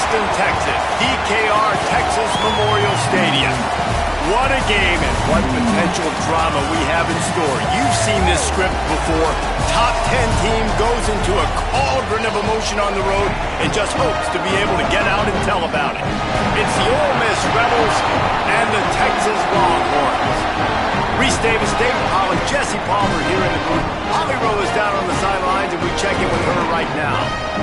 Austin, Texas, DKR Texas Memorial Stadium. What a game and what potential drama we have in store. You've seen this script before. Top 10 team goes into a cauldron of emotion on the road and just hopes to be able to get out and tell about it. It's the Ole Miss Rebels and the Texas Longhorns. Reese Davis, David Pollock, Jesse Palmer here in the booth. Holly Rowe is down on the sidelines, and we check in with her right now.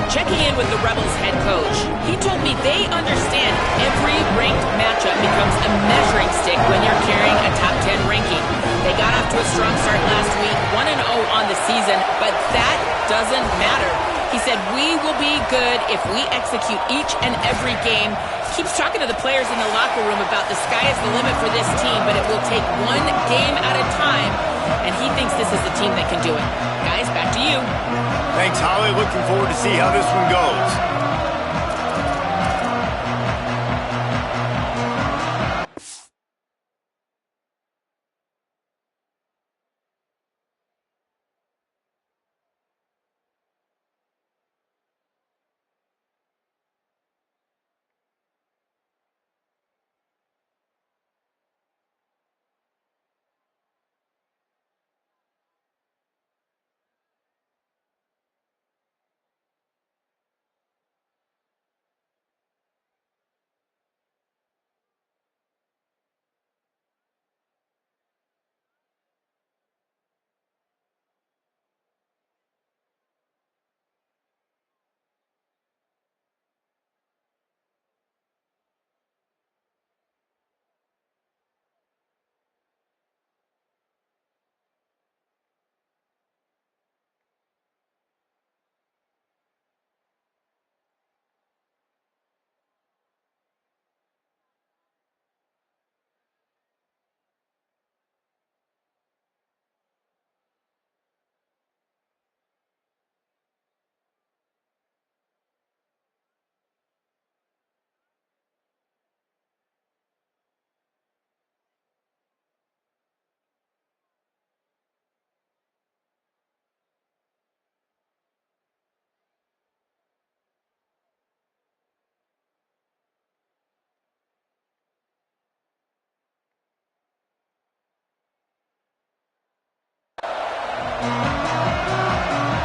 Checking in with the Rebels head coach. He told me they understand every ranked matchup becomes a measuring stick when you're carrying a top 10 ranking. They got off to a strong start last week, 1-0 on the season, but that doesn't matter. He said, we will be good if we execute each and every game. Keeps talking to the players in the locker room about the sky is the limit for this team, but it will take one game at a time, and he thinks this is the team that can do it. Guys, back to you. Thanks, Holly. Looking forward to see how this one goes.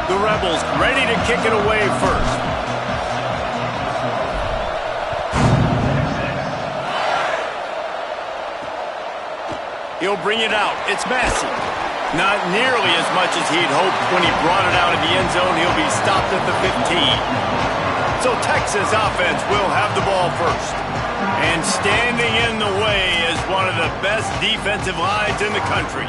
The Rebels ready to kick it away first. He'll bring it out. It's Massey. Not nearly as much as he'd hoped when he brought it out of the end zone. He'll be stopped at the 15. So Texas offense will have the ball first. And standing in the way is one of the best defensive lines in the country.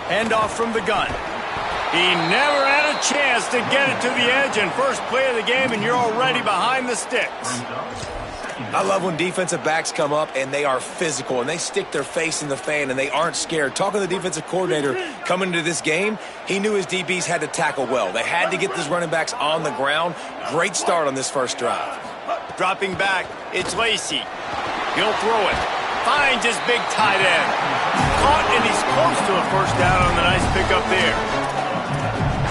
Handoff from the gun. He never had a chance to get it to the edge, and first play of the game, and you're already behind the sticks. I love when defensive backs come up and they are physical and they stick their face in the fan and they aren't scared. Talking to the defensive coordinator coming into this game, he knew his DBs had to tackle well. They had to get these running backs on the ground. Great start on this first drive. Dropping back, it's Lacey. He'll throw it. Finds his big tight end. Caught, and he's close to a first down on the nice pickup there.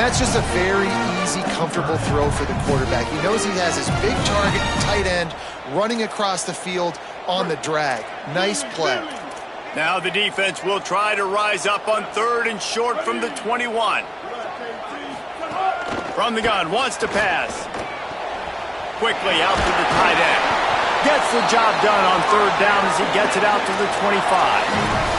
That's just a very easy, comfortable throw for the quarterback. He knows he has his big target, tight end, running across the field on the drag. Nice play. Now the defense will try to rise up on 3rd and short from the 21. From the gun, wants to pass. Quickly out to the tight end. Gets the job done on 3rd down as he gets it out to the 25.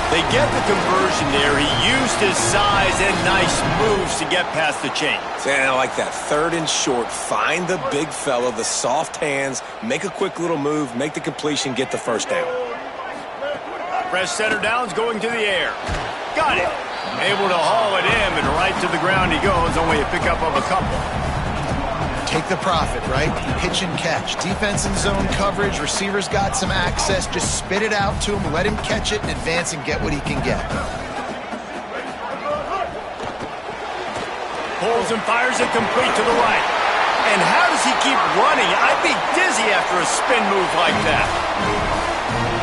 They get the conversion there. He used his size and nice moves to get past the chains. And I like that. 3rd and short. Find the big fella, the soft hands, make a quick little move, make the completion, get the first down. Fresh center downs going to the air. Got it. Able to haul it in, and right to the ground he goes. Only a pickup of a couple. Take the profit, right? Pitch and catch. Defense in zone coverage. Receivers got some access. Just spit it out to him. Let him catch it and advance and get what he can get. Pulls and fires it complete to the right. And how does he keep running? I'd be dizzy after a spin move like that.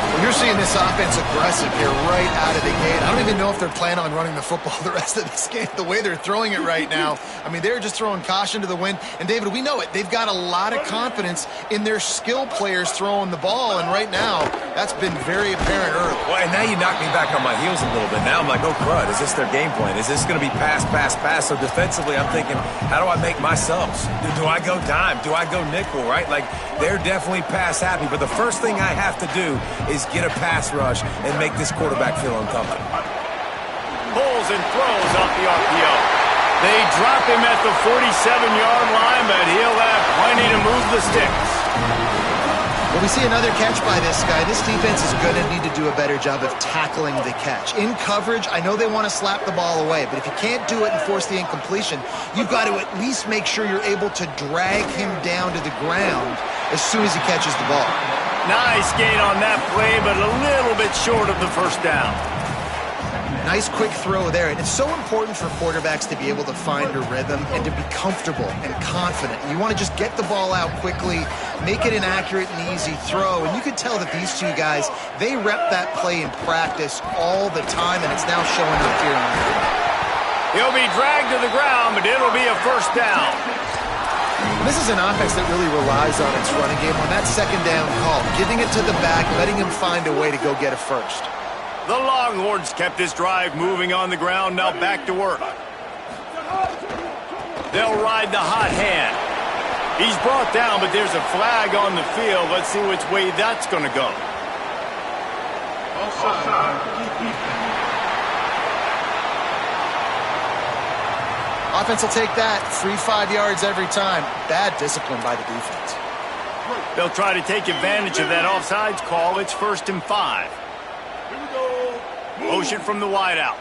Well, you're seeing this offense aggressive here right out of the gate. I don't even know if they're planning on running the football the rest of this game, the way they're throwing it right now. I mean, they're just throwing caution to the wind. And, David, we know it. They've got a lot of confidence in their skill players throwing the ball, and right now, that's been very apparent early. Well, and now you knock me back on my heels a little bit. Now I'm like, oh, crud, is this their game plan? Is this going to be pass, pass, pass? So defensively, I'm thinking, how do I make my subs? Do I go dime? Do I go nickel, right? Like, they're definitely pass happy, but the first thing I have to do is get a pass rush and make this quarterback feel uncomfortable. Pulls and throws off the RPO. They drop him at the 47-yard line, but he'll have plenty to move the sticks. Well, we see another catch by this guy. This defense is going to need to do a better job of tackling the catch. In coverage, I know they want to slap the ball away, but if you can't do it and force the incompletion, you've got to at least make sure you're able to drag him down to the ground as soon as he catches the ball. Nice gain on that play, but a little bit short of the first down. Nice quick throw there. And it's so important for quarterbacks to be able to find a rhythm and to be comfortable and confident. You want to just get the ball out quickly, make it an accurate and easy throw. And you can tell that these two guys, they rep that play in practice all the time, and it's now showing up here on the field. He'll be dragged to the ground, but it'll be a first down. This is an offense that really relies on its running game on that second down call, giving it to the back, letting him find a way to go get a first. The Longhorns kept this drive moving on the ground, now back to work. They'll ride the hot hand. He's brought down, but there's a flag on the field. Let's see which way that's going to go. Offense will take that. 3-5 yards every time. Bad discipline by the defense. They'll try to take advantage of that offsides call. It's 1st and 5. Motion from the wideout.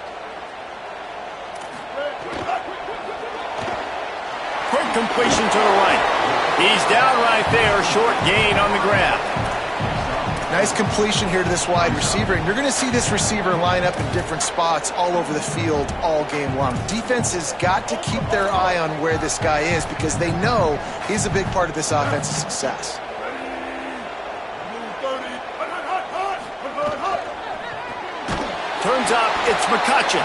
Quick completion to the right. He's down right there. Short gain on the grab. Nice completion here to this wide receiver, and you're going to see this receiver line up in different spots all over the field all game long. Defense has got to keep their eye on where this guy is because they know he's a big part of this offense's success. Turns out it's McCutcheon.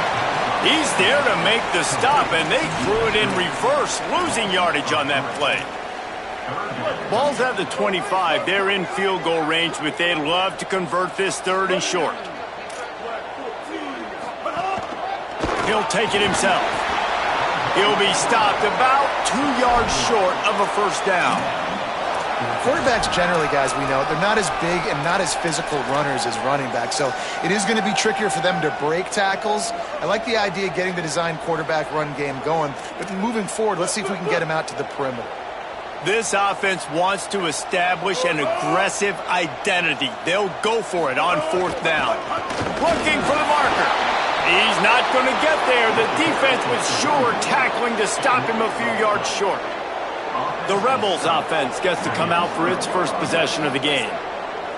He's there to make the stop, and they threw it in reverse, losing yardage on that play. Ball's at the 25. They're in field goal range, but they'd love to convert this 3rd and short. He'll take it himself. He'll be stopped about 2 yards short of a first down. Quarterbacks generally, guys, we know, they're not as big and not as physical runners as running backs, so it is going to be trickier for them to break tackles. I like the idea of getting the design quarterback run game going, but moving forward, let's see if we can get him out to the perimeter. This offense wants to establish an aggressive identity. They'll go for it on 4th down. Looking for the marker. He's not going to get there. The defense was sure tackling to stop him a few yards short. The Rebels offense gets to come out for its first possession of the game.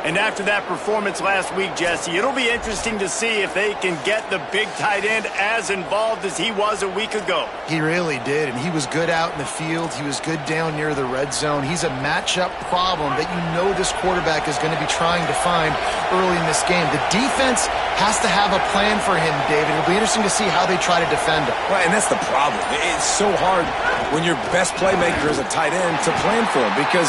And after that performance last week, Jesse, it'll be interesting to see if they can get the big tight end as involved as he was a week ago. He really did, and he was good out in the field. He was good down near the red zone. He's a matchup problem that you know this quarterback is going to be trying to find early in this game. The defense has to have a plan for him, David. It'll be interesting to see how they try to defend him. Right, and that's the problem. It's so hard when your best playmaker is a tight end to plan for him because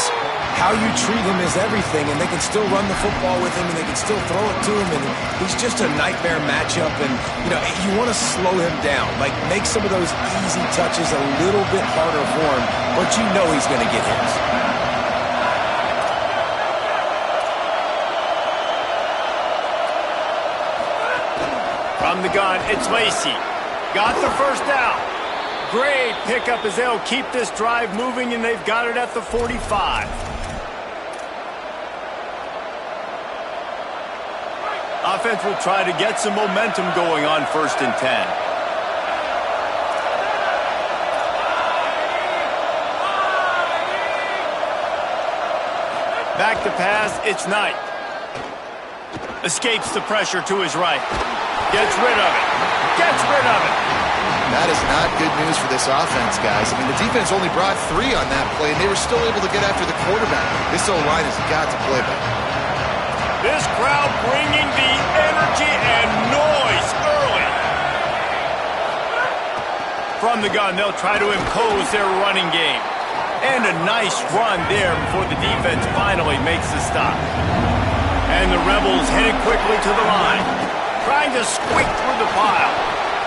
how you treat him is everything, and they can still run the football with him, and they can still throw it to him, and he's just a nightmare matchup, and, you know, you want to slow him down. Like, make some of those easy touches a little bit harder for him, but you know he's going to get hits. From the gun, it's Lacey. Got the first down. Great pickup as they'll keep this drive moving, and they've got it at the 45. Offense will try to get some momentum going on 1st and 10. Back to pass, it's Knight. Escapes the pressure to his right. Gets rid of it. Gets rid of it. That is not good news for this offense, guys. I mean, the defense only brought 3 on that play, and they were still able to get after the quarterback. This O-line has got to play better. This crowd bringing the energy and noise early. From the gun, they'll try to impose their running game. And a nice run there before the defense finally makes the stop. And the Rebels headed quickly to the line, trying to squeak through the pile.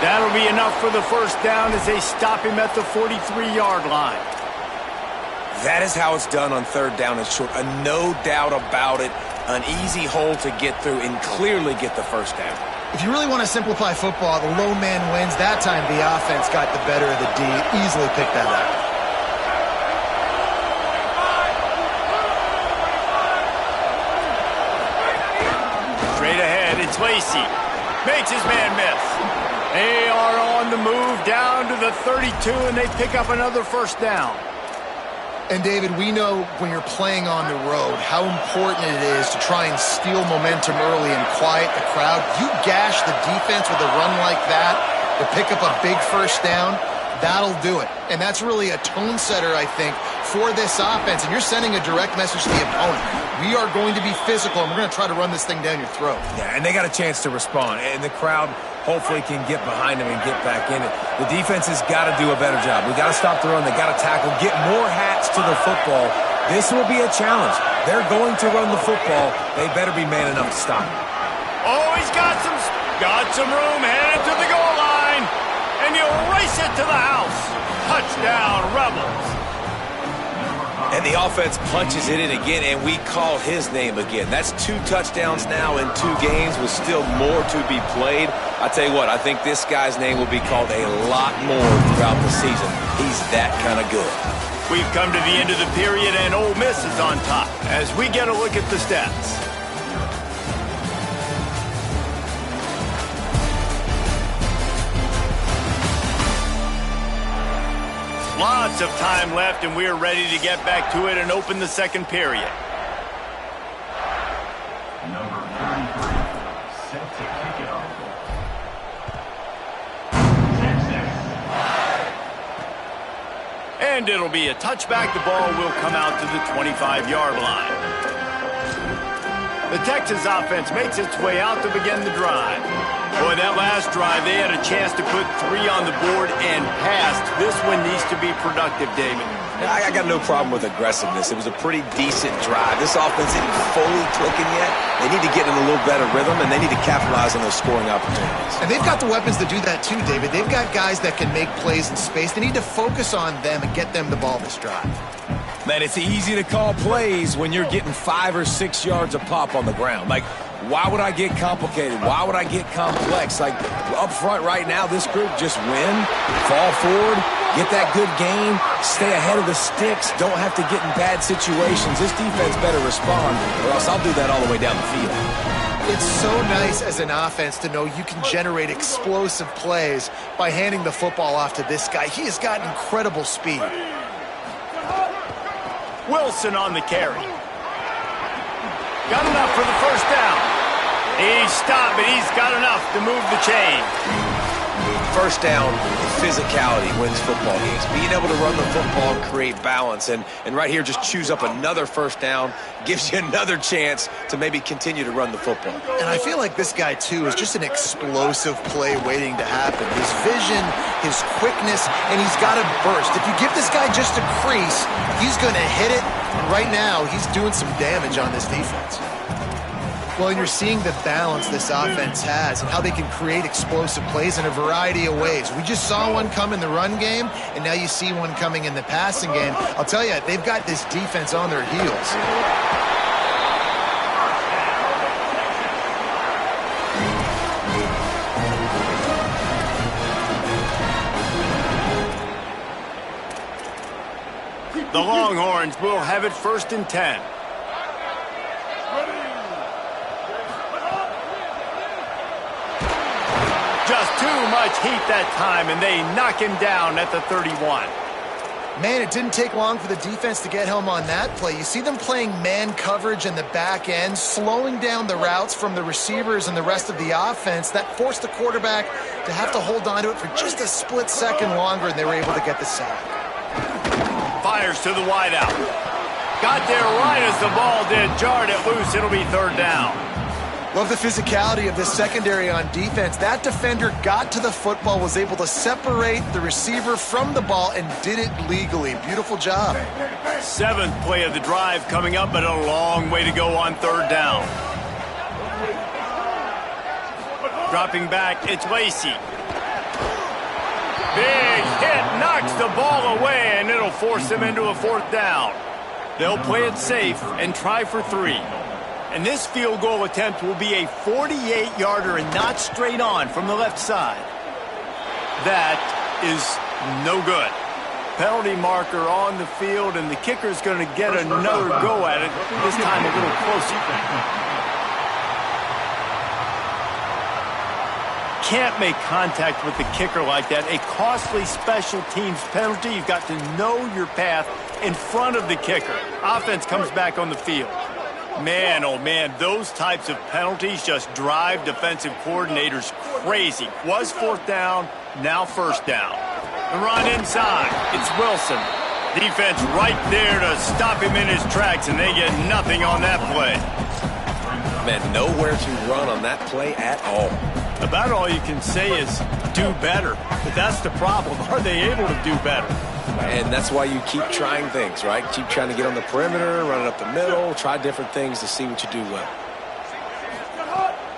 That'll be enough for the first down as they stop him at the 43-yard line. That is how it's done on third down and short. No doubt about it. An easy hole to get through and clearly get the first down. If you really want to simplify football, the low man wins. That time the offense got the better of the D. Easily picked that up. Straight ahead, it's Lacey. Makes his man miss. They are on the move down to the 32, and they pick up another first down. And, David, we know when you're playing on the road how important it is to try and steal momentum early and quiet the crowd. You gash the defense with a run like that to pick up a big first down, that'll do it. And that's really a tone setter, I think, for this offense. And you're sending a direct message to the opponent. We are going to be physical, and we're going to try to run this thing down your throat. Yeah, and they got a chance to respond. And the crowd hopefully can get behind them and get back in it. The defense has got to do a better job. We got to stop the run. They got to tackle, get more hats to the football. This will be a challenge. They're going to run the football. They better be man enough to stop it. Oh, he's got some room, headed to the goal line, and he'll race it to the house. Touchdown, Rebels. And the offense punches it in again, and we call his name again. That's 2 touchdowns now in 2 games with still more to be played. I tell you what, I think this guy's name will be called a lot more throughout the season. He's that kind of good. We've come to the end of the period, and Ole Miss is on top as we get a look at the stats. Lots of time left, and we're ready to get back to it and open the second period. Number 33, set to kick it off. And it'll be a touchback. The ball will come out to the 25-yard line. The Texas offense makes its way out to begin the drive. Boy, that last drive, they had a chance to put 3 on the board and passed. This one needs to be productive, David. I got no problem with aggressiveness. It was a pretty decent drive. This offense isn't fully clicking yet. They need to get in a little better rhythm, and they need to capitalize on those scoring opportunities. And they've got the weapons to do that too, David. They've got guys that can make plays in space. They need to focus on them and get them the ball this drive. Man, it's easy to call plays when you're getting 5 or 6 yards a pop on the ground. Like, why would I get complicated? Why would I get complex? Like, up front right now, this group just win, fall forward, get that good game, stay ahead of the sticks, don't have to get in bad situations. This defense better respond, or else I'll do that all the way down the field. It's so nice as an offense to know you can generate explosive plays by handing the football off to this guy. He has got incredible speed. Wilson on the carry. Got enough for the first down. He's stopped, but he's got enough to move the chain. First down, physicality wins football games. Being able to run the football and create balance. And right here, just choose up another first down, gives you another chance to maybe continue to run the football. And I feel like this guy, too, is just an explosive play waiting to happen. His vision, his quickness, and he's got a burst. If you give this guy just a crease, he's going to hit it. And right now, he's doing some damage on this defense. Well, and you're seeing the balance this offense has and how they can create explosive plays in a variety of ways. We just saw one come in the run game, and now you see one coming in the passing game. I'll tell you, they've got this defense on their heels. The Longhorns will have it 1st and 10. Just too much heat that time, and they knock him down at the 31. Man, it didn't take long for the defense to get home on that play. You see them playing man coverage in the back end, slowing down the routes from the receivers and the rest of the offense. That forced the quarterback to have to hold on to it for just a split second longer, and they were able to get the sack. Fires to the wideout. Got there right as the ball did. Jarred it loose. It'll be third down. Love the physicality of this secondary on defense. That defender got to the football, was able to separate the receiver from the ball, and did it legally. Beautiful job. 7th play of the drive coming up, but a long way to go on third down. Dropping back, it's Lacey. Big hit, knocks the ball away, and it'll force them into a 4th down. They'll play it safe and try for 3. And this field goal attempt will be a 48-yarder and not straight on from the left side. That is no good. Penalty marker on the field, and the kicker's going to get another go at it, this time a little closer. Can't make contact with the kicker like that. A costly special teams penalty. You've got to know your path in front of the kicker. Offense comes back on the field. Man, oh man, those types of penalties just drive defensive coordinators crazy. Was 4th down, now 1st down. The run inside, it's Wilson. Defense right there to stop him in his tracks, and they get nothing on that play. Man, nowhere to run on that play at all. About all you can say is do better. But that's the problem. Are they able to do better? And that's why you keep trying things, right? Keep trying to get on the perimeter, run it up the middle, try different things to see what you do well.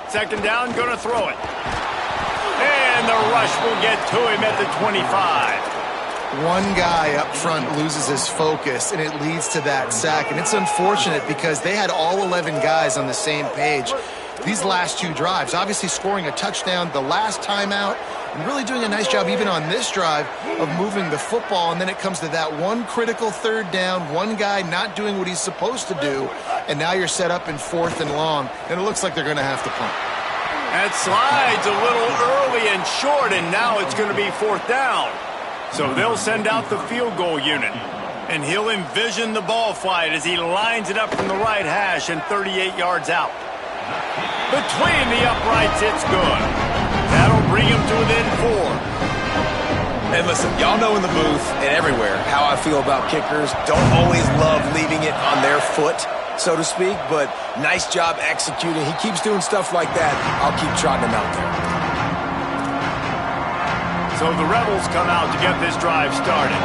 2nd down, going to throw it. And the rush will get to him at the 25. One guy up front loses his focus, and it leads to that sack. And it's unfortunate because they had all 11 guys on the same page these last 2 drives. Obviously scoring a touchdown the last time out, and really doing a nice job even on this drive of moving the football. And then it comes to that one critical 3rd down, one guy not doing what he's supposed to do, and now you're set up in 4th and long, and it looks like they're going to have to punt. That slides a little early and short, and now it's going to be 4th down. So they'll send out the field goal unit, and he'll envision the ball flight as he lines it up from the right hash and 38 yards out. Between the uprights, it's good. That'll bring him to within 4. And listen, y'all know in the booth and everywhere how I feel about kickers. Don't always love leaving it on their foot, so to speak, but nice job executing. He keeps doing stuff like that. I'll keep trotting him out there. So the Rebels come out to get this drive started.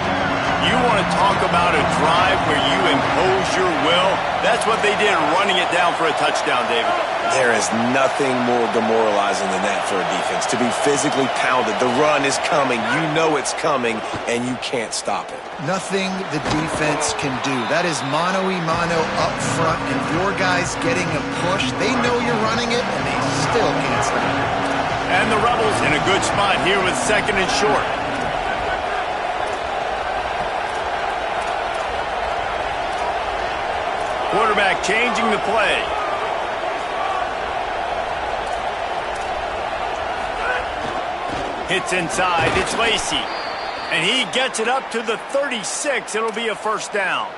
You want to talk about a drive where you impose your will? That's what they did, running it down for a touchdown, David. There is nothing more demoralizing than that for a defense, to be physically pounded. The run is coming. You know it's coming, and you can't stop it. Nothing the defense can do. That is mano-a-mano up front, and your guys getting a push. They know you're running it, and they still can't stop it. And the Rebels in a good spot here with 2nd and short. Quarterback changing the play. Hits inside, it's Lacey. And he gets it up to the 36. It'll be a 1st down.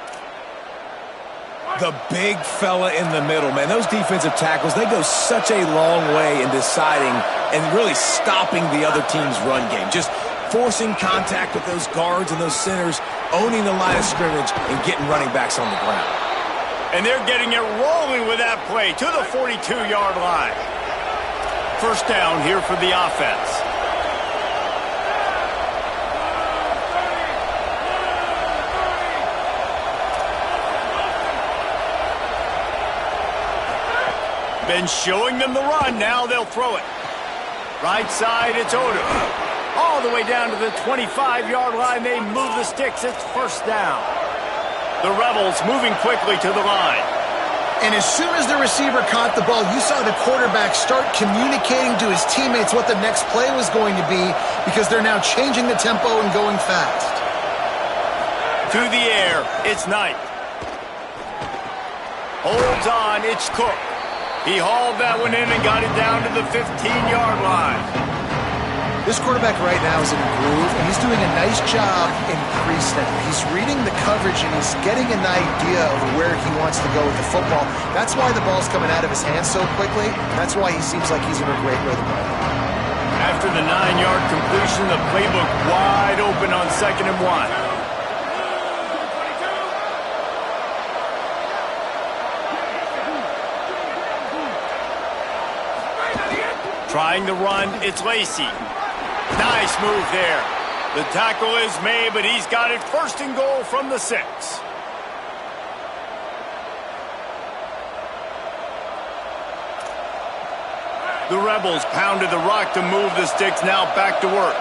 The big fella in the middle, man. Those defensive tackles, they go such a long way in deciding and really stopping the other team's run game. Just forcing contact with those guards and those centers, owning the line of scrimmage, and getting running backs on the ground. And they're getting it rolling with that play to the 42-yard line. 1st down here for the offense. Been showing them the run. Now they'll throw it. Right side, it's Odom. All the way down to the 25-yard line. They move the sticks. It's 1st down. The Rebels moving quickly to the line. And as soon as the receiver caught the ball, you saw the quarterback start communicating to his teammates what the next play was going to be, because they're now changing the tempo and going fast. To the air, it's Knight. Holds on, it's Cook. He hauled that one in and got it down to the 15-yard line. This quarterback right now is in a groove, and he's doing a nice job in pre-snap. He's reading the coverage, and he's getting an idea of where he wants to go with the football. That's why the ball's coming out of his hands so quickly. That's why he seems like he's in a great rhythm right now. After the 9-yard completion, the playbook wide open on 2nd and 1. Trying the run, it's Lacey. Nice move there. The tackle is made, but he's got it 1st and goal from the 6. The Rebels pounded the rock to move the sticks, now back to work.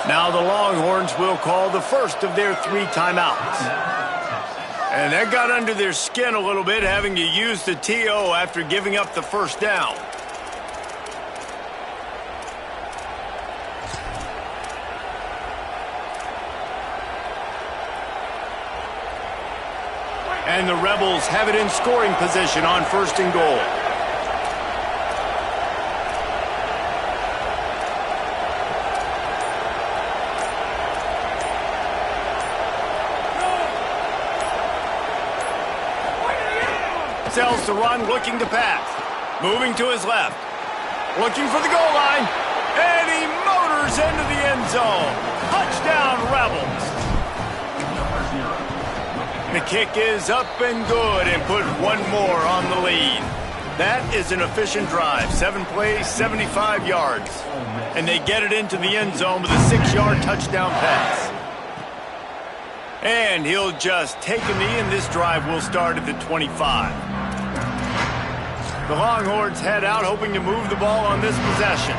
Now the Longhorns will call the first of their 3 timeouts. And that got under their skin a little bit, having to use the TO after giving up the 1st down. And the Rebels have it in scoring position on 1st and goal. Sells to run, looking to pass. Moving to his left. Looking for the goal line. And he motors into the end zone. Touchdown, Rebels. The kick is up and good and put one more on the lead. That is an efficient drive. 7 plays, 75 yards. And they get it into the end zone with a 6-yard touchdown pass. And he'll just take a knee, and this drive will start at the 25. The Longhorns head out, hoping to move the ball on this possession.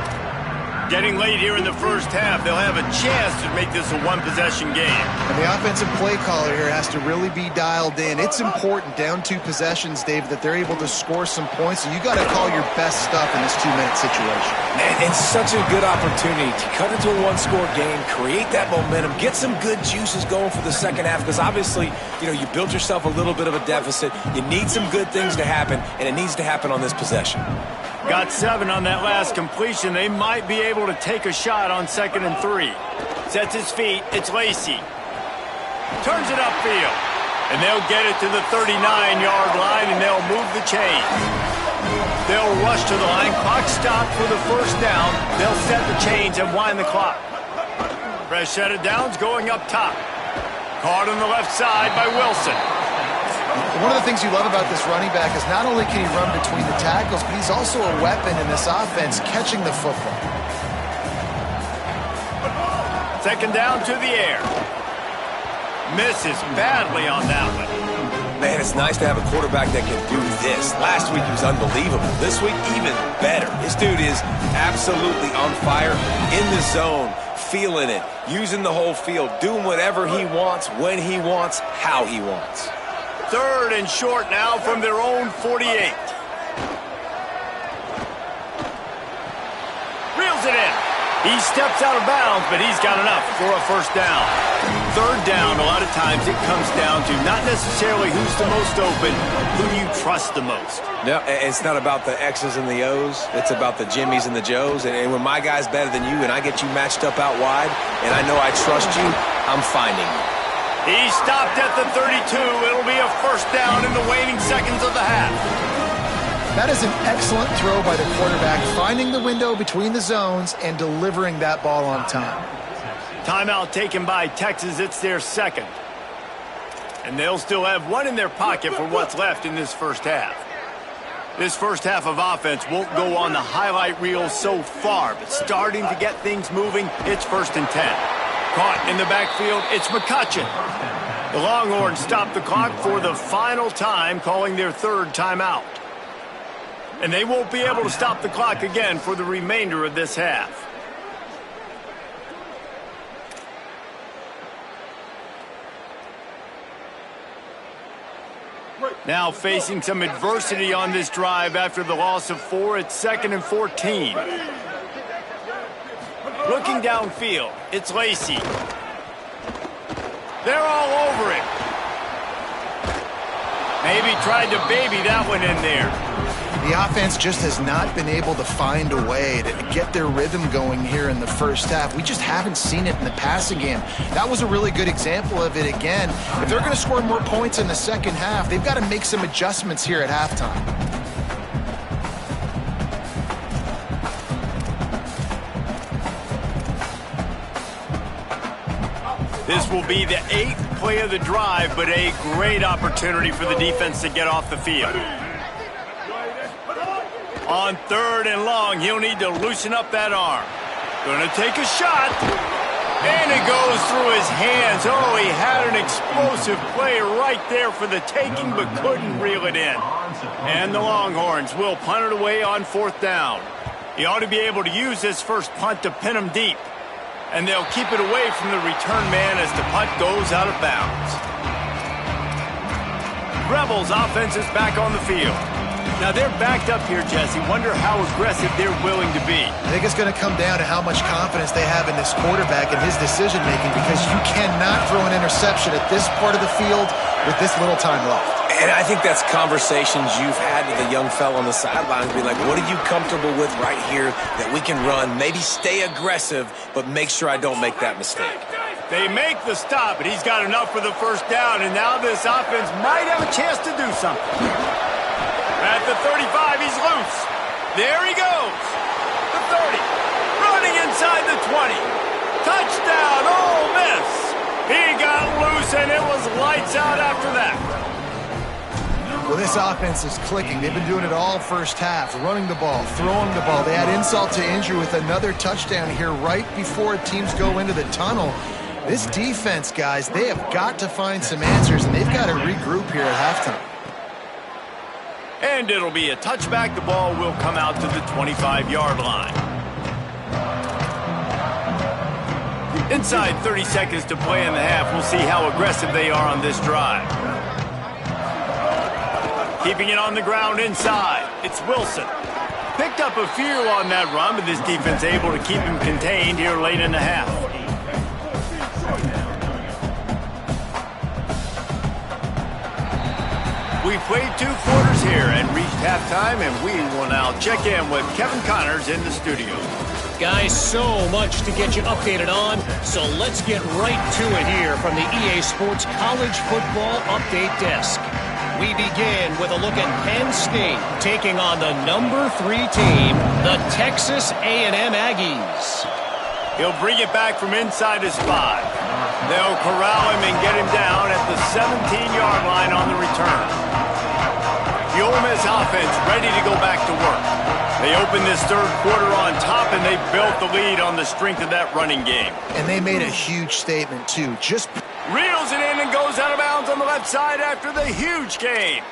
Getting late here in the 1st half, they'll have a chance to make this a 1-possession game. And the offensive play caller here has to really be dialed in. It's important, down 2 possessions, Dave, that they're able to score some points. So you got to call your best stuff in this 2-minute situation. Man, it's such a good opportunity to cut into a 1-score game, create that momentum, get some good juices going for the 2nd half, because obviously, you built yourself a little bit of a deficit. You need some good things to happen, and it needs to happen on this possession. Got 7 on that last completion. They might be able to take a shot on 2nd and 3. Sets his feet. It's Lacey. Turns it upfield. And they'll get it to the 39-yard line, and they'll move the chains. They'll rush to the line. Clock stopped for the 1st down. They'll set the chains and wind the clock. Fresh set of downs going up top. Caught on the left side by Wilson. One of the things you love about this running back is not only can he run between the tackles, but he's also a weapon in this offense, catching the football. 2nd down to the air. Misses badly on that one. Man, it's nice to have a quarterback that can do this. Last week he was unbelievable. This week, even better. This dude is absolutely on fire, in the zone, feeling it, using the whole field, doing whatever he wants, when he wants, how he wants. 3rd and short now from their own 48. Reels it in. He steps out of bounds, but he's got enough for a 1st down. 3rd down, a lot of times it comes down to not necessarily who's the most open, who you trust the most. No, it's not about the X's and the O's. It's about the Jimmies and the Joes. And when my guy's better than you and I get you matched up out wide, and I know I trust you, I'm finding you. He stopped at the 32. It'll be a 1st down in the waning seconds of the half. That is an excellent throw by the quarterback, finding the window between the zones and delivering that ball on time. Timeout taken by Texas. It's their 2nd. And they'll still have 1 in their pocket for what's left in this 1st half. This 1st half of offense won't go on the highlight reel so far, but starting to get things moving, it's 1st and 10. Caught in the backfield, it's McCutcheon. The Longhorns stop the clock for the final time, calling their 3rd timeout. And they won't be able to stop the clock again for the remainder of this half. Now facing some adversity on this drive after the loss of 4, it's 2nd and 14. Looking downfield, it's Lacey. They're all over it. Maybe tried to baby that one in there. The offense just has not been able to find a way to get their rhythm going here in the first half. We just haven't seen it in the passing game. That was a really good example of it again. If they're going to score more points in the second half, they've got to make some adjustments here at halftime. This will be the 8th play of the drive, but a great opportunity for the defense to get off the field. On 3rd and long, he'll need to loosen up that arm. Gonna take a shot. And it goes through his hands. Oh, he had an explosive play right there for the taking, but couldn't reel it in. And the Longhorns will punt it away on 4th down. He ought to be able to use this first punt to pin him deep. And they'll keep it away from the return man as the punt goes out of bounds. Rebels offense is back on the field. Now they're backed up here, Jesse. Wonder how aggressive they're willing to be. I think it's going to come down to how much confidence they have in this quarterback and his decision-making, because you cannot throw an interception at this part of the field with this little time left. And I think that's conversations you've had with a young fella on the sidelines. Be like, what are you comfortable with right here that we can run? Maybe stay aggressive, but make sure I don't make that mistake. They make the stop, but he's got enough for the first down, and now this offense might have a chance to do something. At the 35, he's loose. There he goes. The 30. Running inside the 20. Touchdown, Ole Miss. He got loose, and it was lights out after that. Well, this offense is clicking. They've been doing it all first half, running the ball, throwing the ball. They add insult to injury with another touchdown here right before teams go into the tunnel. This defense, guys, they have got to find some answers, and they've got to regroup here at halftime. And it'll be a touchback. The ball will come out to the 25-yard line. Inside 30 seconds to play in the half. We'll see how aggressive they are on this drive. Keeping it on the ground inside. It's Wilson. Picked up a few on that run, but this defense able to keep him contained here late in the half. We've played 2 quarters here and reached halftime, and we will now check in with Kevin Connors in the studio. Guys, so much to get you updated on, so let's get right to it here from the EA Sports College Football Update Desk. We begin with a look at Penn State taking on the number 3 team, the Texas A&M Aggies. He'll bring it back from inside his 5. They'll corral him and get him down at the 17-yard line on the return. The Ole Miss offense ready to go back to work. They opened this 3rd quarter on top, and they built the lead on the strength of that running game. And they made a huge statement, too. Just reels it in and goes out of bounds on the left side after the huge gain.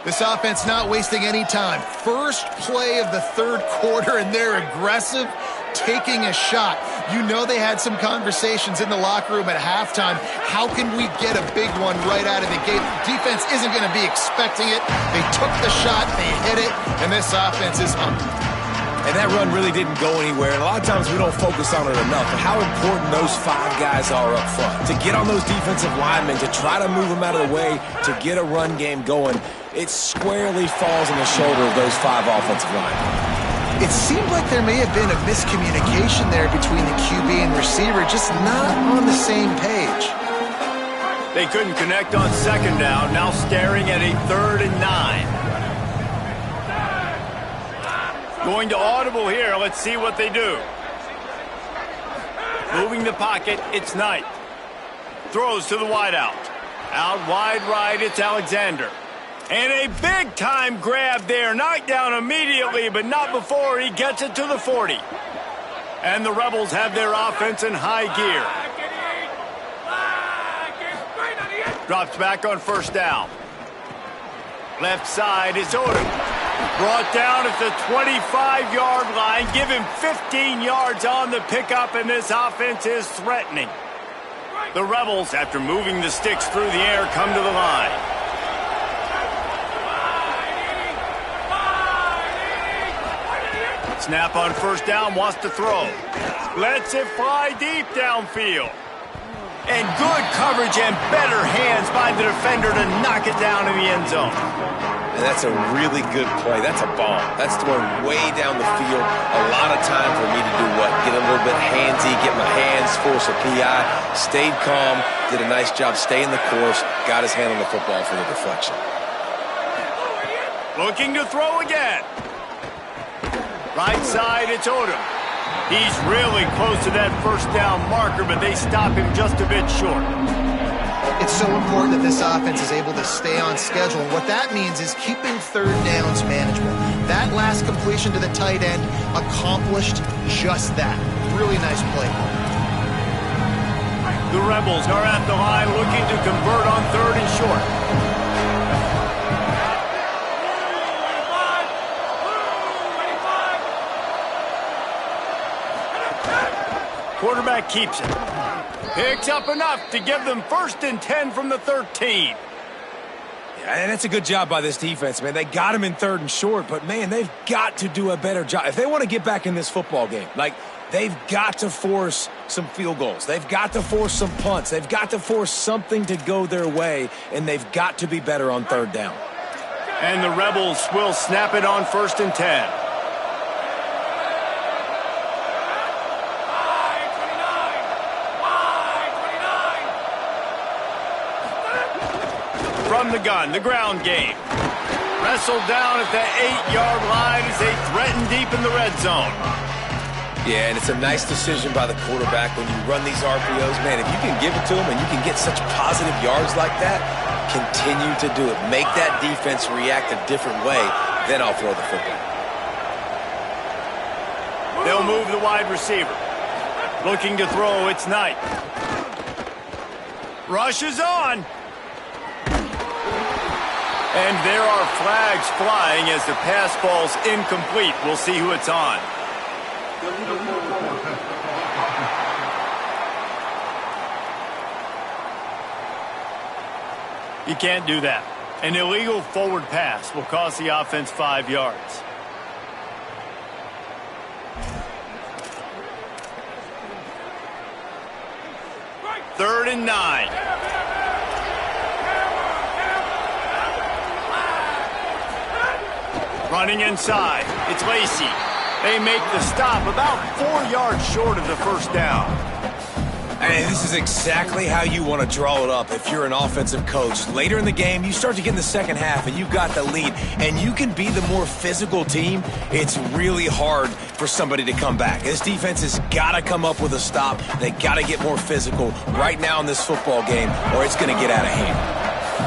this offense not wasting any time. First play of the 3rd quarter, and they're aggressive, taking a shot. You know they had some conversations in the locker room at halftime. How can we get a big one right out of the gate? Defense isn't going to be expecting it. They took the shot, they hit it, and this offense is hungry. And that run really didn't go anywhere. And a lot of times we don't focus on it enough. But how important those 5 guys are up front. To get on those defensive linemen, to try to move them out of the way, to get a run game going, it squarely falls on the shoulder of those 5 offensive linemen. It seemed like there may have been a miscommunication there between the QB and receiver, just not on the same page. They couldn't connect on 2nd down, now staring at a 3rd and 9. Going to audible here. Let's see what they do. Moving the pocket, it's Knight. Throws to the wideout. Out wide right, it's Alexander. And a big-time grab there. Knocked down immediately, but not before he gets it to the 40. And the Rebels have their offense in high gear. Drops back on 1st down. Left side is Odom. Brought down at the 25-yard line. Give him 15 yards on the pickup, and this offense is threatening. The Rebels, after moving the sticks through the air, come to the line. Snap on 1st down, wants to throw. Lets it fly deep downfield. And good coverage and better hands by the defender to knock it down in the end zone. And that's a really good play. That's a bomb. That's throwing way down the field. A lot of time for me to do what? Get a little bit handsy, get my hands, force a PI. Stayed calm, did a nice job staying the course, got his hand on the football for the deflection. Looking to throw again. Right side, it's Odom. He's really close to that first down marker, but they stop him just a bit short. It's so important that this offense is able to stay on schedule. And what that means is keeping third downs manageable. That last completion to the tight end accomplished just that. Really nice play. The Rebels are at the line looking to convert on 3rd and short. Quarterback keeps it. Picks up enough to give them 1st and 10 from the 13. Yeah, and that's a good job by this defense, man. They got him in 3rd and short, but, man, they've got to do a better job. If they want to get back in this football game, like, they've got to force some field goals. They've got to force some punts. They've got to force something to go their way, and they've got to be better on 3rd down. And the Rebels will snap it on 1st and 10. From the gun, the ground game. Wrestled down at the 8-yard line as they threaten deep in the red zone. Yeah, and it's a nice decision by the quarterback when you run these RPOs. Man, if you can give it to them and you can get such positive yards like that, continue to do it. Make that defense react a different way, then I'll throw the football. They'll move the wide receiver. Looking to throw, it's Knight. Rush is on. And there are flags flying as the pass falls incomplete. We'll see who it's on. You can't do that. An illegal forward pass will cost the offense 5 yards. Third and 9. Running inside, it's Lacey. They make the stop about 4 yards short of the first down. And this is exactly how you want to draw it up if you're an offensive coach. Later in the game, you start to get in the second half and you've got the lead, and you can be the more physical team. It's really hard for somebody to come back. This defense has got to come up with a stop. They got to get more physical right now in this football game, or it's going to get out of hand.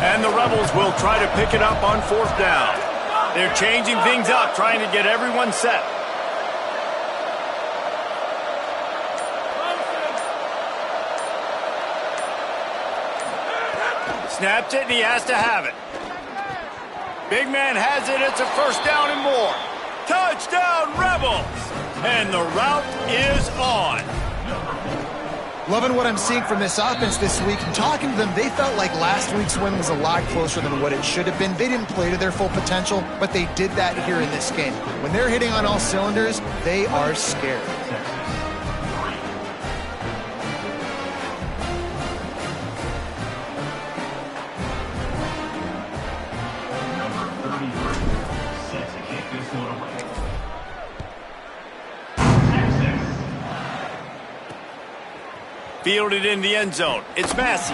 And the Rebels will try to pick it up on 4th down. They're changing things up, trying to get everyone set. Snaps it, and he has to have it. Big man has it. It's a 1st down and more. Touchdown, Rebels! And the route is on. Loving what I'm seeing from this offense this week. And talking to them, they felt like last week's win was a lot closer than what it should have been. They didn't play to their full potential, but they did that here in this game. When they're hitting on all cylinders, they are scared. Fielded in the end zone. It's Massey.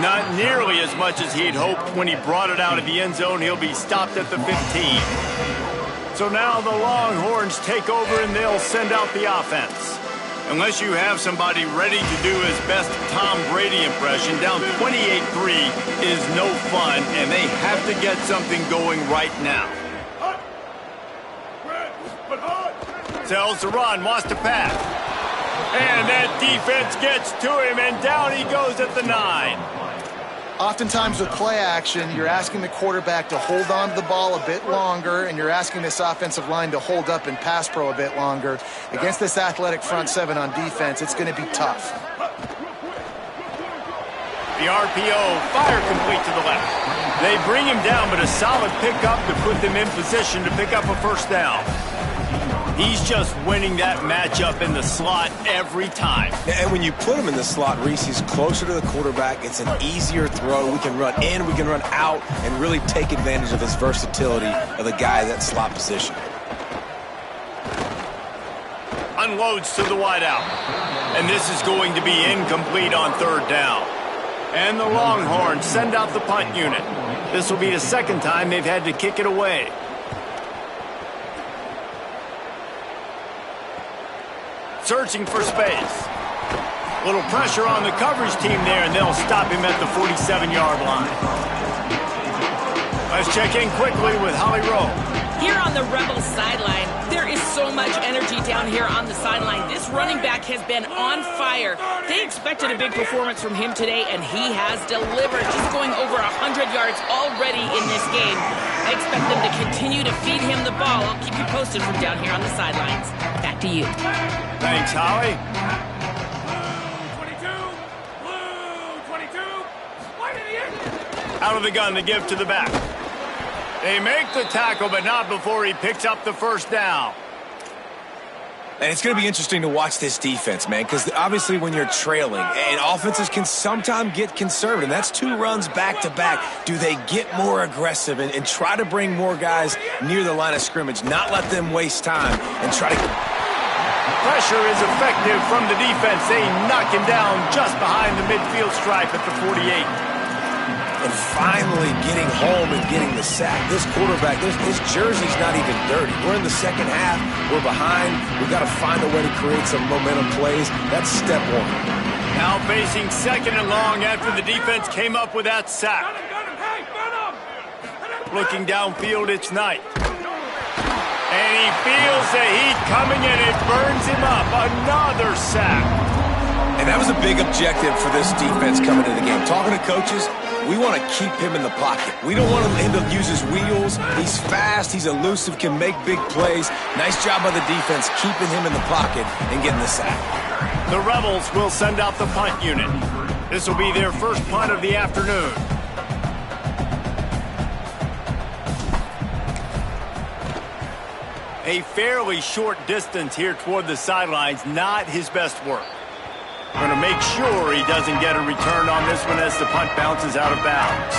Not nearly as much as he'd hoped when he brought it out of the end zone. He'll be stopped at the 15. So now the Longhorns take over and they'll send out the offense. Unless you have somebody ready to do his best Tom Brady impression, down 28-3 is no fun, and they have to get something going right now. Tells to run, wants to pass. And that defense gets to him, and down he goes at the 9. Oftentimes with play action, you're asking the quarterback to hold on to the ball a bit longer, and you're asking this offensive line to hold up and pass pro a bit longer. Against this athletic front seven on defense, it's going to be tough. The RPO, fire complete to the left. They bring him down, but a solid pickup to put them in position to pick up a 1st down. He's just winning that matchup in the slot every time. And when you put him in the slot, Reese, he's closer to the quarterback. It's an easier throw. We can run in, we can run out, and really take advantage of his versatility of the guy in that slot position. Unloads to the wideout. And this is going to be incomplete on third down. And the Longhorns send out the punt unit. This will be the second time they've had to kick it away. Searching for space. Little pressure on the coverage team there, and they'll stop him at the 47-yard line. Let's check in quickly with Holly Rowe. Here on the Rebels sideline, there is so much energy down here on the sideline. This running back has been on fire. They expected a big performance from him today, and he has delivered. He's going over 100 yards already in this game. I expect them to continue to feed him the ball. I'll keep you posted from down here on the sidelines. Back to you. Thanks, Holly. Out of the gun to give to the back. They make the tackle, but not before he picks up the first down. And it's going to be interesting to watch this defense, man, because obviously when you're trailing, and offenses can sometimes get conservative. That's 2 runs back-to-back. Do they get more aggressive and try to bring more guys near the line of scrimmage, not let them waste time, and try to... Pressure is effective from the defense. They knock him down just behind the midfield stripe at the 48. And finally getting home and getting the sack. This quarterback, his jersey's not even dirty. We're in the second half. We're behind. We've got to find a way to create some momentum plays. That's step 1. Now facing second and long after the defense came up with that sack. Looking downfield, it's Knight. And he feels the heat coming and it burns him up. Another sack. And that was a big objective for this defense coming into the game. Talking to coaches, we want to keep him in the pocket. We don't want him to use his wheels. He's fast, he's elusive, can make big plays. Nice job by the defense keeping him in the pocket and getting the sack. The Rebels will send out the punt unit. This will be their first punt of the afternoon. A fairly short distance here toward the sidelines, not his best work. Going to make sure he doesn't get a return on this one as the punt bounces out of bounds.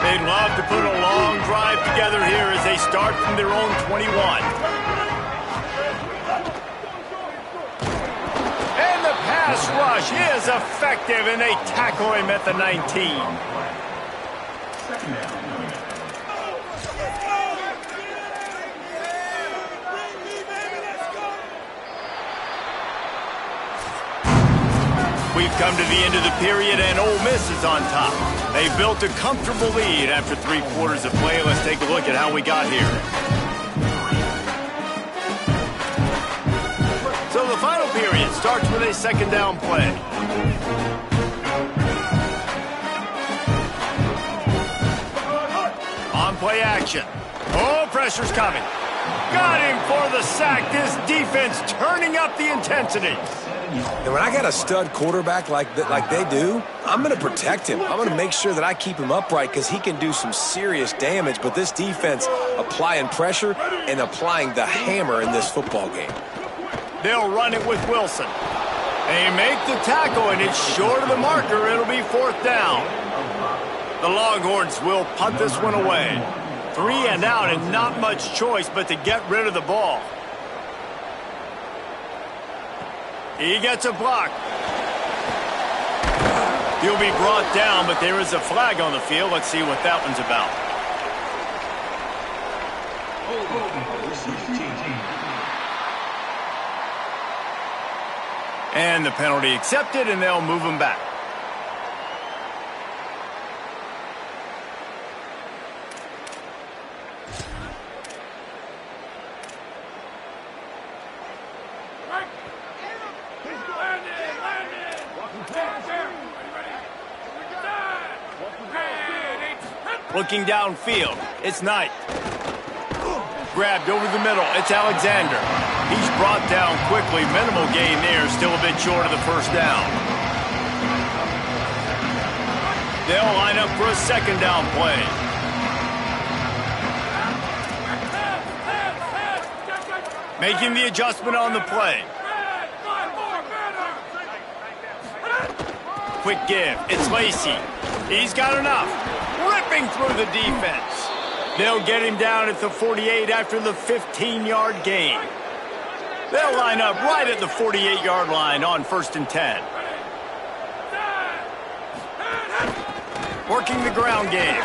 They'd love to put a long drive together here as they start from their own 21. And the pass rush is effective, and they tackle him at the 19. We've come to the end of the period, and Ole Miss is on top. They built a comfortable lead after 3 quarters of play. Let's take a look at how we got here. So the final period starts with a second down play. On play action. Oh, pressure's coming. Got him for the sack. This defense turning up the intensity. And when I got a stud quarterback like they do, I'm going to protect him. I'm going to make sure that I keep him upright because he can do some serious damage. But this defense applying pressure and applying the hammer in this football game. They'll run it with Wilson. They make the tackle, and it's short of the marker. It'll be 4th down. The Longhorns will punt this one away. 3 and out, and not much choice but to get rid of the ball. He gets a block. He'll be brought down, but there is a flag on the field. Let's see what that one's about. And the penalty accepted, and they'll move him back. Looking downfield, it's Knight. Grabbed over the middle, it's Alexander. He's brought down quickly. Minimal gain there, still a bit short of the first down. They'll line up for a second down play. Making the adjustment on the play. Quick give. It's Lacey. He's got enough. Ripping through the defense. They'll get him down at the 48 after the 15-yard gain. They'll line up right at the 48-yard line on 1st and 10. Working the ground game.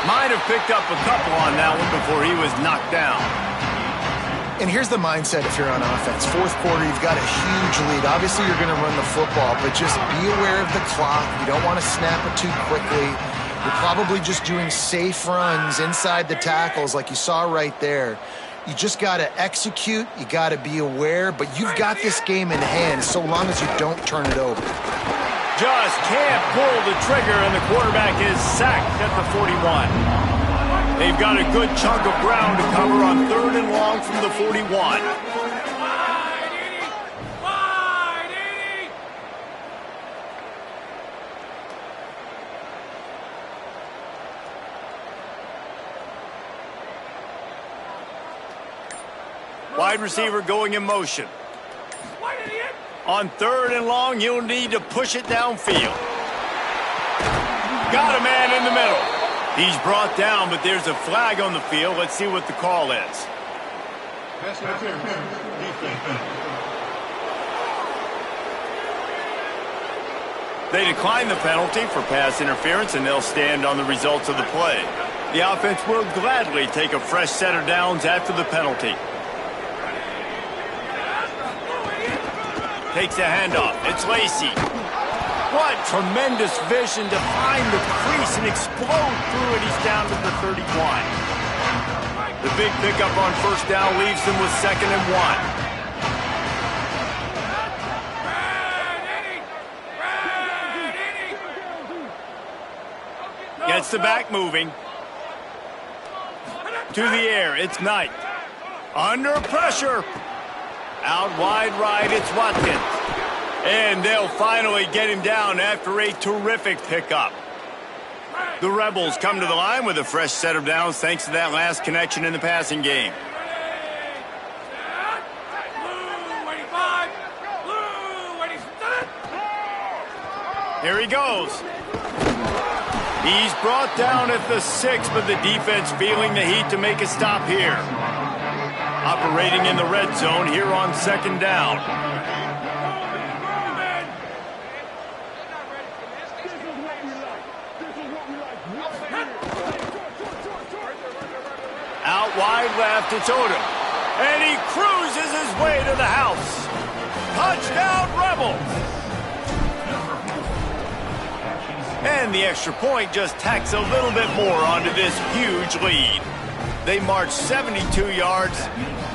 Might have picked up a couple on that one before he was knocked down. And here's the mindset if you're on offense. Fourth quarter, you've got a huge lead. Obviously, you're going to run the football, but just be aware of the clock. You don't want to snap it too quickly. You're probably just doing safe runs inside the tackles like you saw right there. You just got to execute. You got to be aware, but you've got this game in hand so long as you don't turn it over. Just can't pull the trigger, and the quarterback is sacked at the 41. They've got a good chunk of ground to cover on 3rd and long from the 41. Wide receiver going in motion. On 3rd and long, you'll need to push it downfield. Got a man in the middle. He's brought down, but there's a flag on the field. Let's see what the call is. They decline the penalty for pass interference, and they'll stand on the results of the play. The offense will gladly take a fresh set of downs after the penalty. Takes a handoff. It's Lacey. What tremendous vision to find the crease and explode through it. He's down to the 31. The big pickup on 1st down leaves them with 2nd and 1. Gets the back moving. To the air, it's Knight. Under pressure. Out wide right, it's Watkins. And they'll finally get him down after a terrific pickup. The Rebels come to the line with a fresh set of downs thanks to that last connection in the passing game. Here he goes. He's brought down at the 6, but the defense feeling the heat to make a stop here. Operating in the red zone here on 2nd down. Out wide left, it's Odom. And he cruises his way to the house. Touchdown, Rebels! And the extra point just tacks a little bit more onto this huge lead. They march 72 yards,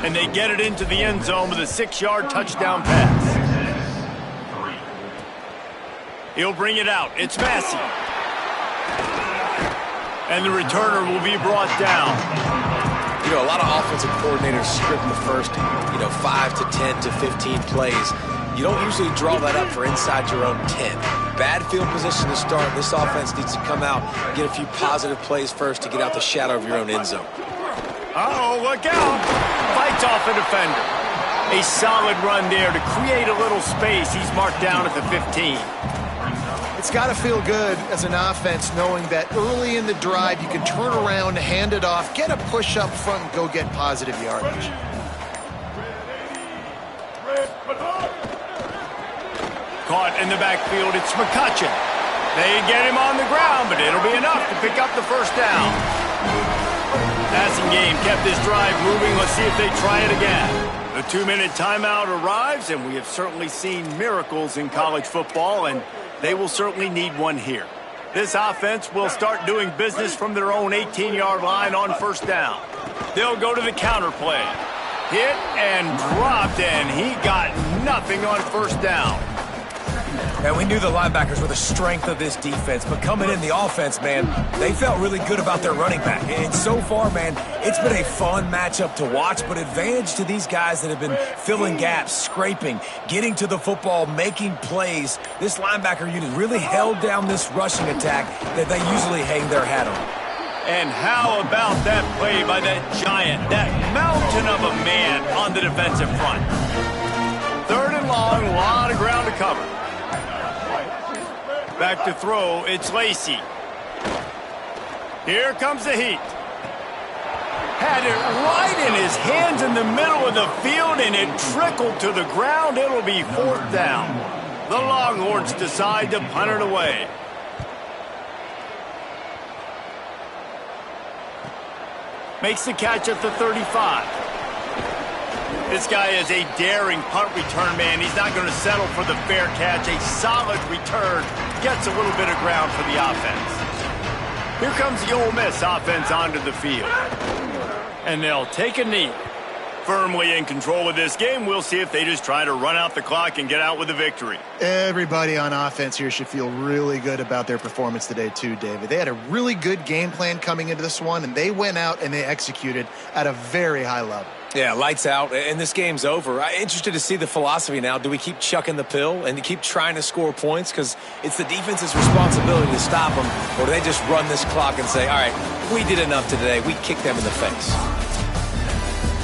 and they get it into the end zone with a 6-yard touchdown pass. He'll bring it out. It's Massey. And the returner will be brought down. You know, a lot of offensive coordinators script the first, 5 to 10 to 15 plays. You don't usually draw that up for inside your own 10. Bad field position to start. This offense needs to come out and get a few positive plays first to get out the shadow of your own end zone. Uh-oh, look out. Fights off a defender. A solid run there to create a little space. He's marked down at the 15. It's got to feel good as an offense knowing that early in the drive you can turn around, hand it off, get a push up front, and go get positive yardage. Caught in the backfield, it's McCutcheon. They get him on the ground, but it'll be enough to pick up the 1st down. Passing game kept this drive moving. Let's see if they try it again. The 2-minute timeout arrives, and we have certainly seen miracles in college football, and they will certainly need one here. This offense will start doing business from their own 18-yard line on 1st down. They'll go to the counter play. Hit and dropped, and he got nothing on 1st down. And we knew the linebackers were the strength of this defense, but coming in the offense, man, they felt really good about their running back. And so far, man, it's been a fun matchup to watch, but advantage to these guys that have been filling gaps, scraping, getting to the football, making plays. This linebacker unit really held down this rushing attack that they usually hang their hat on. And how about that play by that giant, that mountain of a man on the defensive front? 3rd and long, a lot of ground to cover. Back to throw, it's Lacey. Here comes the heat. Had it right in his hands in the middle of the field, and it trickled to the ground. It'll be 4th down. The Longhorns decide to punt it away. Makes the catch at the 35. This guy is a daring punt return man. He's not going to settle for the fair catch. A solid return gets a little bit of ground for the offense. Here comes the Ole Miss offense onto the field. And they'll take a knee. Firmly in control of this game. We'll see if they just try to run out the clock and get out with a victory. Everybody on offense here should feel really good about their performance today too, David. They had a really good game plan coming into this one, and they went out and they executed at a very high level. Yeah, lights out, and this game's over. I'm interested to see the philosophy now. Do we keep chucking the pill and keep trying to score points because it's the defense's responsibility to stop them, or do they just run this clock and say, all right, we did enough today, we kicked them in the face?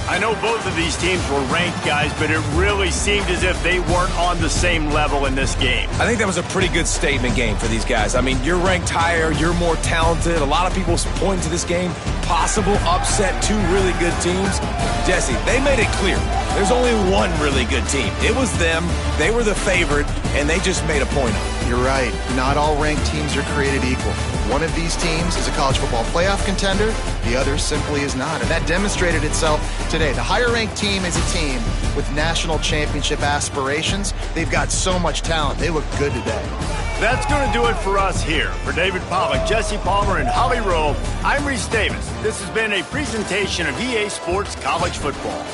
I know both of these teams were ranked, guys, but it really seemed as if they weren't on the same level in this game. I think that was a pretty good statement game for these guys. I mean, you're ranked higher, you're more talented. A lot of people point to this game, possible upset, 2 really good teams. Jesse, they made it clear. There's only one really good team. It was them, they were the favorite, and they just made a point of it. You're right. Not all ranked teams are created equal. One of these teams is a college football playoff contender. The other simply is not. And that demonstrated itself today. The higher-ranked team is a team with national championship aspirations. They've got so much talent. They look good today. That's going to do it for us here. For David Pollack, Jesse Palmer, and Holly Rowe, I'm Reese Davis. This has been a presentation of EA Sports College Football.